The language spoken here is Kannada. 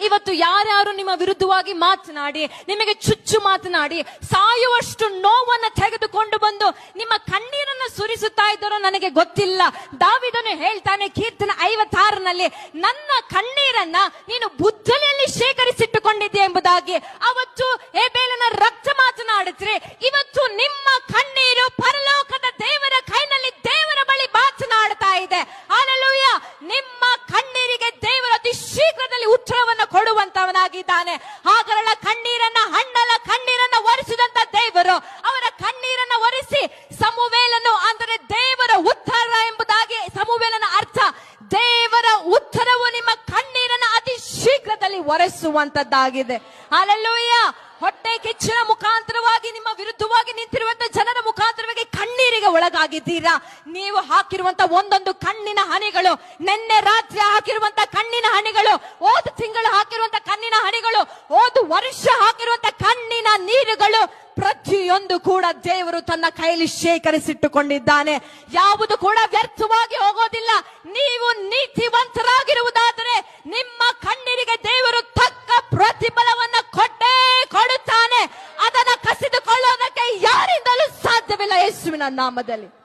ಇವತ್ತು ಯಾರ್ಯಾರು ನಿಮ್ಮ ವಿರುದ್ಧವಾಗಿ ಮಾತನಾಡಿ, ನಿಮಗೆ ಚುಚ್ಚು ಮಾತನಾಡಿ, ಸಾಯುವಷ್ಟು ನೋವನ್ನ ತೆಗೆದುಕೊಂಡು ಬಂದು ನಿಮ್ಮ ಕಣ್ಣೀರನ್ನ ಸುರಿಸುತ್ತಾ ಇದ್ದಾರೋ ನನಗೆ ಗೊತ್ತಿಲ್ಲ. ದಾವೀದನು ಹೇಳ್ತಾನೆ ಕೀರ್ತನೆ 56ನಲ್ಲಿ, ನನ್ನ ಕಣ್ಣೀರನ್ನ ನೀನು ಬುದ್ದಲಿಯಲ್ಲಿ ಶೇಖರಿಸಿಟ್ಟುಕೊಂಡಿದ್ದೆ ಎಂಬುದಾಗಿ. ಅವತ್ತು ಹೇಬೇಲನ ರಕ್ತ ಮಾತನಾಡಿದ್ರೆ, ಇವತ್ತು ನಿಮ್ಮ ಕಣ್ಣೀರು ಪರಲೋಕದ ದೇವರ ಕೈನಲ್ಲಿ ದೇವರ ಬಳಿ ಮಾತನಾಡ್ತಾ ಇದೆ. ಹಲ್ಲೆಲೂಯಾ. ನಿಮ್ಮ ಕಣ್ಣೀರಿಗೆ ದೇವರು ಅತಿ ಶೀಘ್ರದಲ್ಲಿ ಉತ್ತರವನ್ನು ಕೊಡುವಂತವನಾಗಿದ್ದಾನೆ. ಹಾಗರಳ ಕಣ್ಣೀರನ್ನ, ಹಣ್ಣಲ ಕಣ್ಣೀರನ್ನ ಒರೆಸಿದಂತ ದೇವರು ಅವರ ಕಣ್ಣೀರನ್ನ ಒರೆಸಿ ಸಮುವೇಲನು ಅಂದರೆ ದೇವರ ಉತ್ತರ ಎಂಬುದಾಗಿ. ಸಮುವೇಲನ ಅರ್ಥ ದೇವರ ಉತ್ತರವು ನಿಮ್ಮ ಕಣ್ಣೀರನ್ನ ಅತಿ ಶೀಘ್ರದಲ್ಲಿ ಒರೆಸುವಂತದ್ದಾಗಿದೆ. ಹಲ್ಲೆಲೂಯಾ. ಹೊಟ್ಟೆ ಕಿಚ್ಚಿನ ಮುಖಾಂತರವಾಗಿ ನಿಮ್ಮ ವಿರುದ್ಧವಾಗಿ ನಿಂತಿರುವಂತ ಜನರ ಮುಖಾಂತರವಾಗಿ ಕಣ್ಣೀರಿಗೆ ಒಳಗಾಗಿದ್ದೀರಾ. ನೀವು ಹಾಕಿರುವಂತ ಒಂದೊಂದು ಕಣ್ಣಿನ ಹನಿಗಳು, ನಿನ್ನೆ ರಾತ್ರಿ ಹಾಕಿರುವಂತ ಕಣ್ಣಿನ ಹನಿಗಳು, ಹೋದ ತಿಂಗಳು ಹಾಕಿರುವಂತ ಕಣ್ಣಿನ ಹನಿಗಳು, ಹೋದ ವರ್ಷ ಹಾಕಿರುವಂತ ಕಣ್ಣಿನ ನೀರುಗಳು, ಪ್ರತಿಯೊಂದು ಕೂಡ ದೇವರು ತನ್ನ ಕೈಯಲ್ಲಿ ಶೇಖರಿಸಿಟ್ಟುಕೊಂಡಿದ್ದಾನೆ. ಯಾವುದು ಕೂಡ ವ್ಯರ್ಥವಾಗಿ ಹೋಗೋದಿಲ್ಲ. ನೀವು ನೀತಿವಂತರಾಗಿರುವುದಾದರೆ ನಿಮ್ಮ ಕಣ್ಣೀರಿಗೆ ದೇವರು ತಕ್ಕ ಪ್ರತಿಫಲವನ್ನ ಕೊಟ್ಟೇ ಕೊಡುತ್ತಾನೆ. ಅದನ್ನ ಕಸಿದುಕೊಳ್ಳೋದಕ್ಕೆ ಯಾರಿಂದಲೂ ಸಾಧ್ಯವಿಲ್ಲ ಯೇಸುವಿನ ನಾಮದಲ್ಲಿ.